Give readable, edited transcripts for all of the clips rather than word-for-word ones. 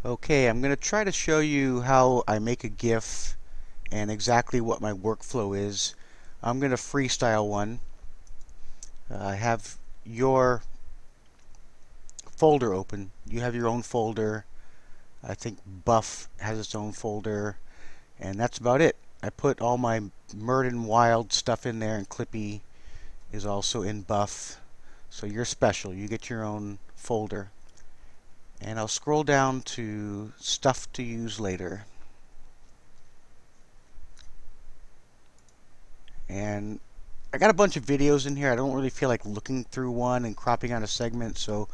Okay, I'm going to try to show you how I make a GIF and exactly what my workflow is. I'm going to freestyle one. I have your folder open. You have your own folder. I think Buff has its own folder, and that's about it. I put all my Murden Wild stuff in there, and Clippy is also in Buff. So you're special. You get your own folder. And I'll scroll down to stuff to use later. And I got a bunch of videos in here. I don't really feel like looking through one and cropping out a segment, so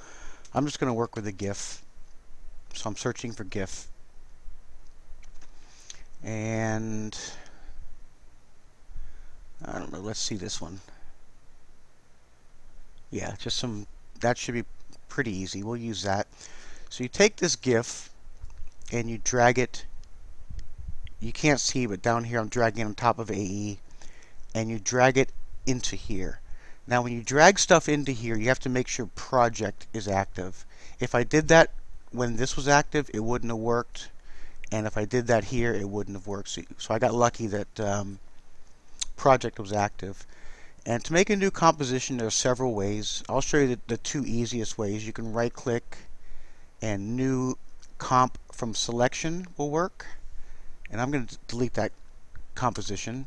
I'm just going to work with a GIF. So I'm searching for GIF. And I don't know, let's see this one. Yeah, just some, that should be pretty easy. We'll use that. So you take this GIF and you drag it. You can't see, but down here I'm dragging it on top of AE, and you drag it into here. Now when you drag stuff into here, you have to make sure project is active. If I did that when this was active, it wouldn't have worked. And if I did that here, it wouldn't have worked. So I got lucky that project was active. And to make a new composition, there are several ways. I'll show you the two easiest ways. You can right click and new comp from selection will work. And I'm going to delete that composition.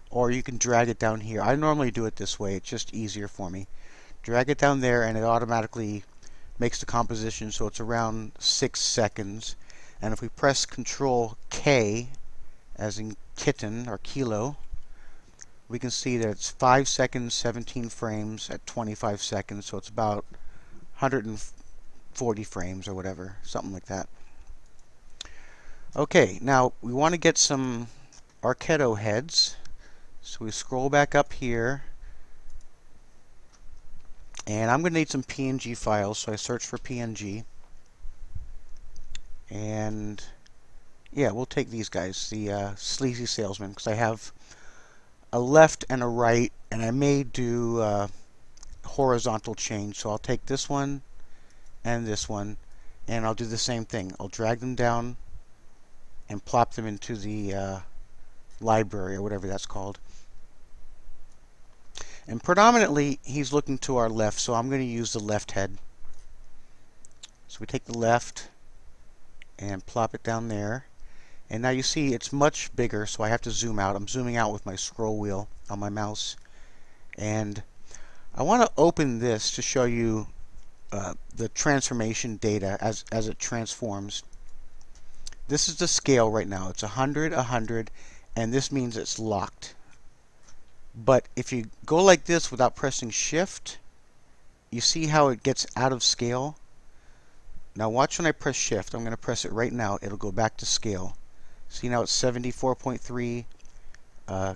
Or you can drag it down here. I normally do it this way. It's just easier for me. Drag it down there and it automatically makes the composition so it's around 6 seconds. And if we press Control K, as in kitten or kilo, we can see that it's 5 seconds, 17 frames at 25 seconds. So it's about 140 frames or whatever, something like that. Okay, now we want to get some Arketo heads. So we scroll back up here, and I'm going to need some PNG files, so I search for PNG. And yeah, we'll take these guys, the Sleazy Salesman, because I have a left and a right, and I may do horizontal change. So I'll take this one and this one, and I'll do the same thing. I'll drag them down and plop them into the library, or whatever that's called. And predominantly, he's looking to our left, so I'm going to use the left head. So we take the left and plop it down there. And now you see it's much bigger, so I have to zoom out. I'm zooming out with my scroll wheel on my mouse. And I want to open this to show you the transformation data as it transforms. This is the scale right now. It's 100, 100, and this means it's locked. But if you go like this without pressing Shift, you see how it gets out of scale? Now watch when I press Shift. I'm going to press it right now. It'll go back to scale. See now it's 74.3,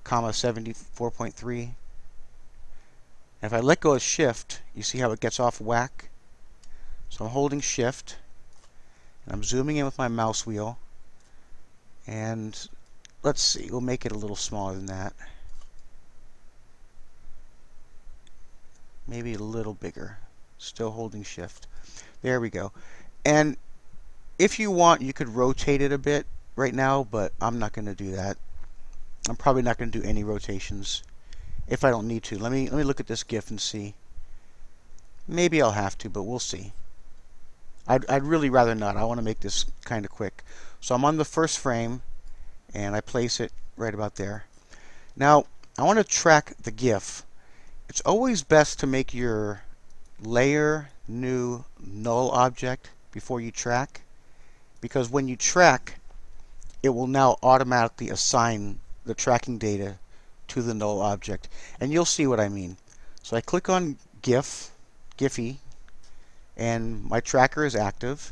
comma 74.3. And if I let go of Shift, you see how it gets off whack? So I'm holding Shift, and I'm zooming in with my mouse wheel. And let's see, we'll make it a little smaller than that. Maybe a little bigger. Still holding Shift. There we go. And if you want, you could rotate it a bit right now, but I'm not going to do that. I'm probably not going to do any rotations if I don't need to. Let me look at this GIF and see. Maybe I'll have to, but we'll see. I'd really rather not. I want to make this kind of quick. So I'm on the first frame, and I place it right about there. Now, I want to track the GIF. It's always best to make your layer new null object before you track, because when you track, it will now automatically assign the tracking data to the null object. And you'll see what I mean. So I click on GIF, Giphy, and my tracker is active,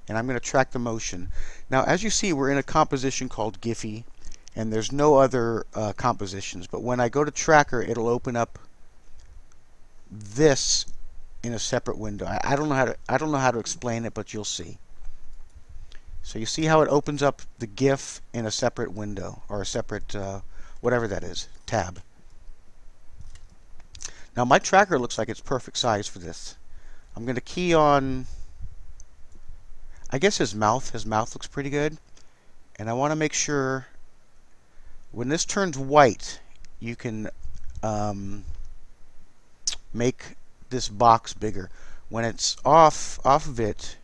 and I'm going to track the motion. Now, as you see, we're in a composition called Giphy, and there's no other compositions. But when I go to tracker, it'll open up this in a separate window. I don't know how to explain it, but you'll see. So you see how it opens up the GIF in a separate window, or a separate whatever that is, tab. Now my tracker looks like it's perfect size for this. I'm going to key on, I guess his mouth looks pretty good. And I want to make sure when this turns white, you can make this box bigger. When it's off of it,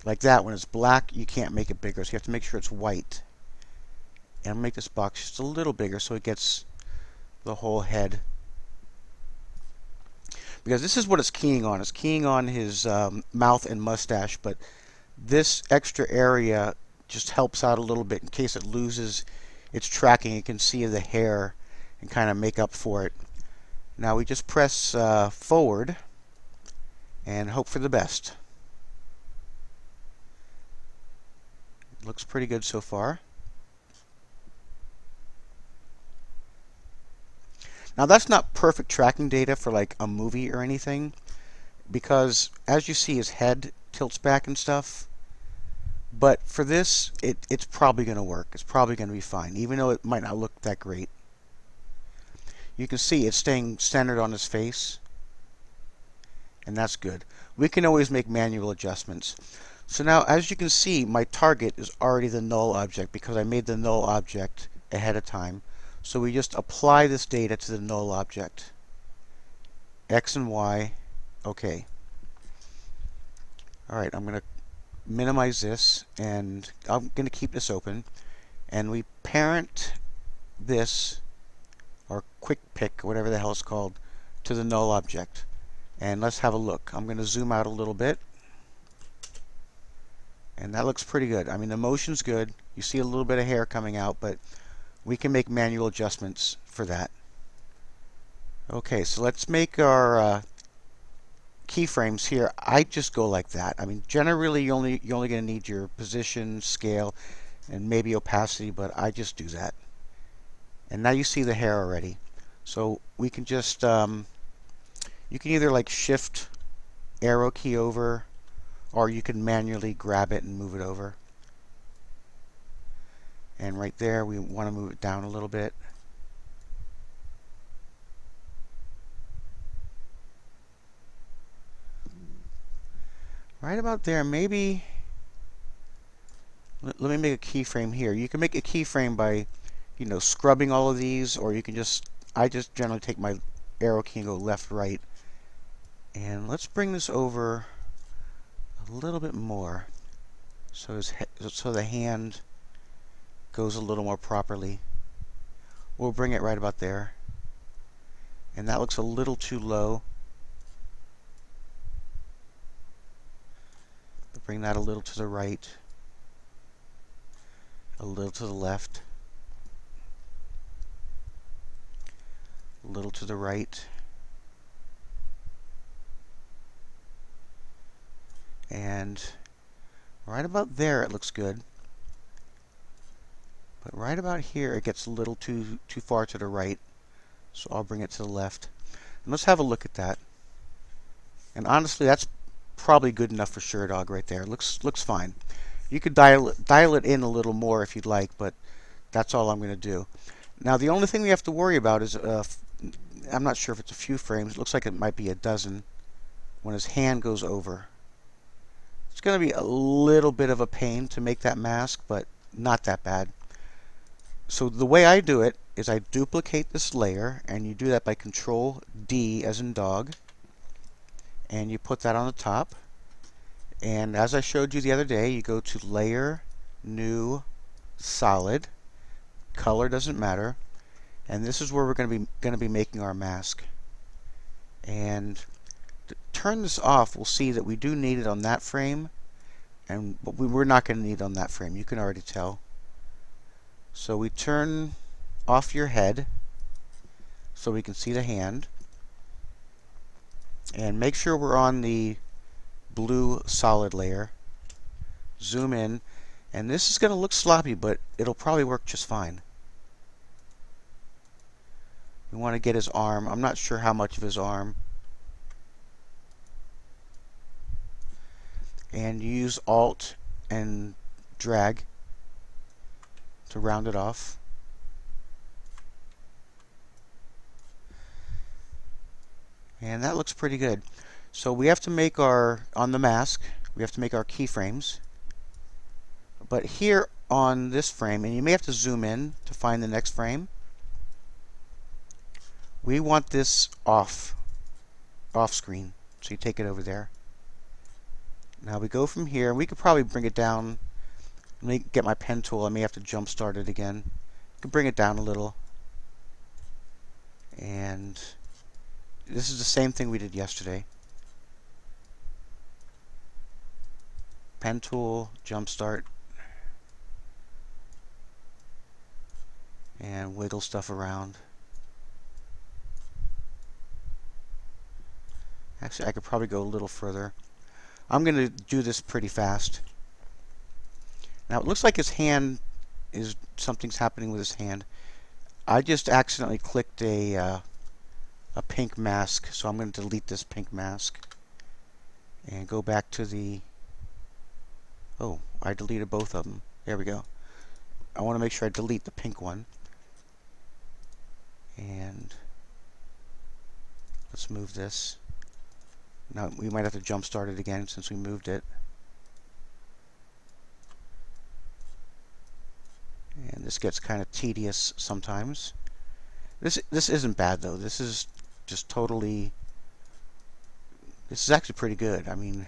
like that, when it's black, you can't make it bigger. So you have to make sure it's white. And I'll make this box just a little bigger so it gets the whole head. Because this is what it's keying on. It's keying on his mouth and mustache, but this extra area just helps out a little bit in case it loses its tracking. You can see the hair and kind of make up for it. Now we just press forward and hope for the best. Looks pretty good so far. Now that's not perfect tracking data for like a movie or anything, because as you see his head tilts back and stuff, but for this it's probably going to work. It's probably going to be fine, even though it might not look that great. You can see it's staying centered on his face, and that's good. We can always make manual adjustments. So now, as you can see, my target is already the null object because I made the null object ahead of time. So we just apply this data to the null object. X and Y, okay. Alright, I'm going to minimize this, and I'm going to keep this open. And we parent this, or quick pick, whatever the hell it's called, to the null object. And let's have a look. I'm going to zoom out a little bit. And that looks pretty good. I mean, the motion's good. You see a little bit of hair coming out, but we can make manual adjustments for that. Okay, so let's make our keyframes here. I just go like that. I mean, generally you're only going to need your position, scale, and maybe opacity, but I just do that. And now you see the hair already. So we can just, you can either like shift arrow key over, or you can manually grab it and move it over. And right there, we want to move it down a little bit. Right about there, maybe. Let me make a keyframe here. You can make a keyframe by, scrubbing all of these, or you can just, I just generally take my arrow key and go left, right. And let's bring this over a little bit more, so the hand goes a little more properly. We'll bring it right about there, and that looks a little too low. Bring that a little to the right, a little to the left, a little to the right, and right about there it looks good. But right about here it gets a little too far to the right, so I'll bring it to the left. And let's have a look at that. And honestly, that's probably good enough for Sherdog right there. Looks fine. You could dial it in a little more if you'd like, but that's all I'm going to do. Now the only thing we have to worry about is I'm not sure if it's a few frames. It looks like it might be a dozen when his hand goes over. It's going to be a little bit of a pain to make that mask, but not that bad. So the way I do it is I duplicate this layer, and you do that by Control D as in dog, and you put that on the top. And as I showed you the other day, you go to Layer, New, Solid. Color doesn't matter, and this is where we're going to be making our mask. And to turn this off, we'll see that we do need it on that frame, but we're not going to need it on that frame. You can already tell. So we turn off your head so we can see the hand, and make sure we're on the blue solid layer. Zoom in, and this is going to look sloppy, but it'll probably work just fine. We want to get his arm. I'm not sure how much of his arm. And use Alt and drag to round it off. And that looks pretty good. So we have to make on the mask, we have to make our keyframes. But here on this frame, and you may have to zoom in to find the next frame, we want this off screen. So you take it over there. Now we go from here, and we could probably bring it down. Let me get my pen tool. I may have to jump start it again. You can bring it down a little. And this is the same thing we did yesterday. Pen tool, jump start, and wiggle stuff around. Actually, I could probably go a little further. I'm going to do this pretty fast. Now it looks like his hand is, something's happening with his hand. I just accidentally clicked a pink mask, so I'm going to delete this pink mask and go back to the, oh, I deleted both of them. There we go. I want to make sure I delete the pink one. And let's move this. Now we might have to jump start it again since we moved it. And this gets kind of tedious sometimes. This isn't bad though. This is just totally, this is actually pretty good. I mean,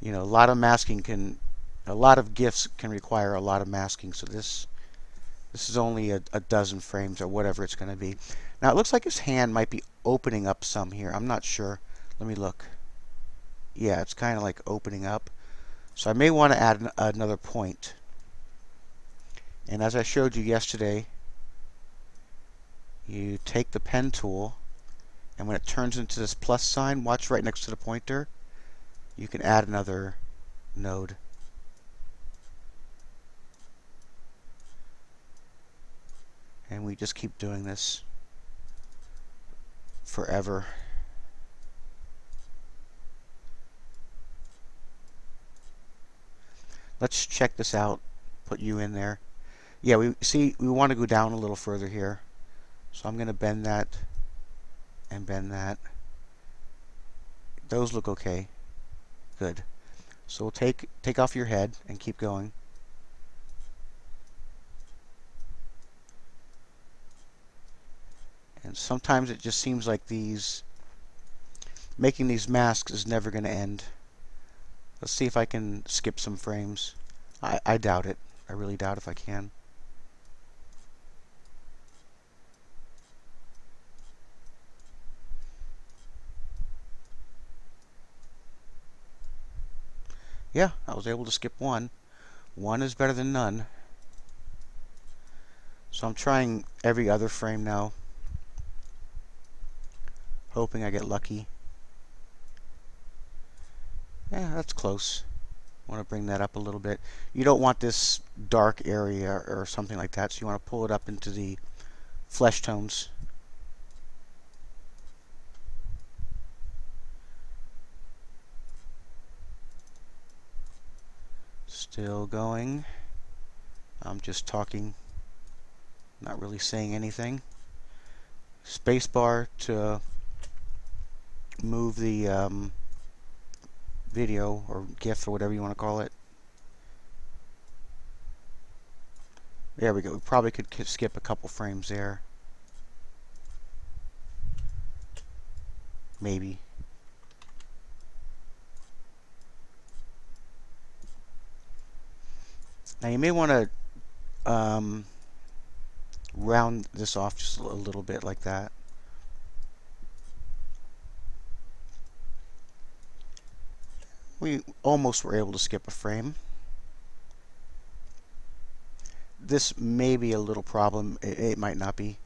you know, a lot of GIFs can require a lot of masking, so this is only a dozen frames or whatever it's going to be. Now it looks like his hand might be opening up some here. I'm not sure. Let me look. Yeah, it's kind of like opening up. So I may want to add another point. And as I showed you yesterday, you take the pen tool, and when it turns into this plus sign, watch right next to the pointer, you can add another node. And we just keep doing this forever. Let's check this out. Put you in there. Yeah, we want to go down a little further here. So I'm going to bend that and bend that. Those look okay. Good. So we'll take off your head and keep going. And sometimes it just seems like making these masks is never going to end. Let's see if I can skip some frames. I doubt it. I really doubt if I can. Yeah, I was able to skip one. One is better than none. So I'm trying every other frame now, hoping I get lucky. Yeah, that's close. I want to bring that up a little bit. You don't want this dark area or something like that, so you want to pull it up into the flesh tones. Still going. I'm just talking, not really saying anything. Spacebar to move the video or GIF or whatever you want to call it. There we go. We probably could skip a couple frames there. Maybe. Now you may want to round this off just a little bit like that. We almost were able to skip a frame. This may be a little problem. It might not be.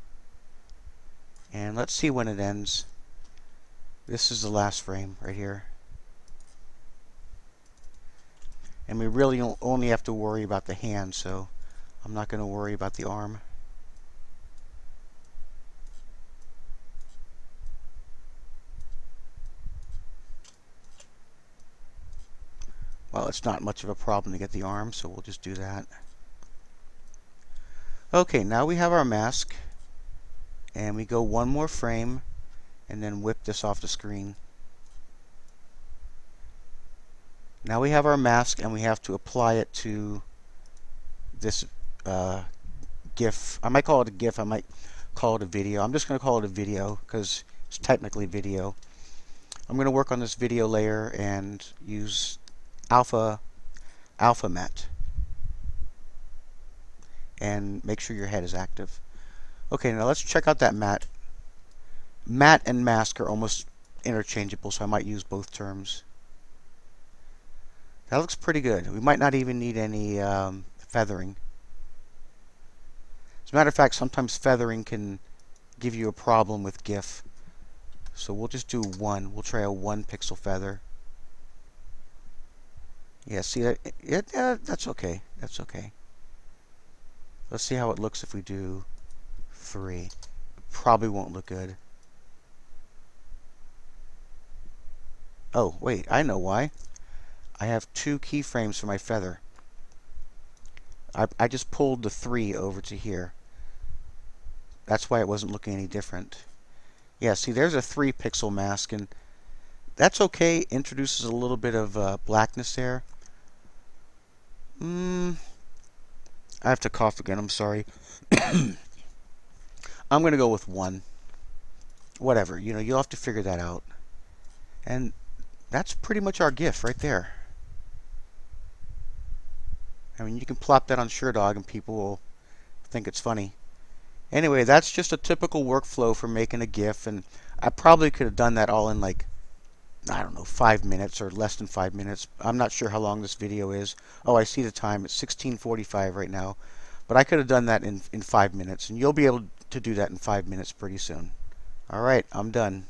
And let's see when it ends. This is the last frame right here. And we really only have to worry about the hand, so I'm not going to worry about the arm. Well, it's not much of a problem to get the arm, so we'll just do that. Okay, now we have our mask, and we go one more frame and then whip this off the screen. Now we have our mask, and we have to apply it to this GIF. I might call it a GIF. I might call it a video. I'm just going to call it a video because it's technically video. I'm going to work on this video layer and use alpha matte, and make sure your head is active. Okay, now let's check out that matte. Matte and mask are almost interchangeable, so I might use both terms. That looks pretty good. We might not even need any feathering. As a matter of fact, sometimes feathering can give you a problem with GIF. So we'll just do one. We'll try a 1 pixel feather. Yeah, see that? That's okay. That's okay. Let's see how it looks if we do 3. Probably won't look good. Oh, wait, I know why. I have 2 keyframes for my feather. I just pulled the 3 over to here. That's why it wasn't looking any different. Yeah, see, there's a 3 pixel mask, and that's okay. Introduces a little bit of blackness there. I have to cough again, I'm sorry. I'm going to go with 1. Whatever, you'll have to figure that out. And that's pretty much our GIF right there. I mean, you can plop that on Sherdog and people will think it's funny. Anyway, that's just a typical workflow for making a GIF, and I probably could have done that all in like, I don't know, 5 minutes or less than 5 minutes. I'm not sure how long this video is. Oh, I see the time. It's 16:45 right now. But I could have done that in 5 minutes, and you'll be able to do that in 5 minutes pretty soon. All right, I'm done.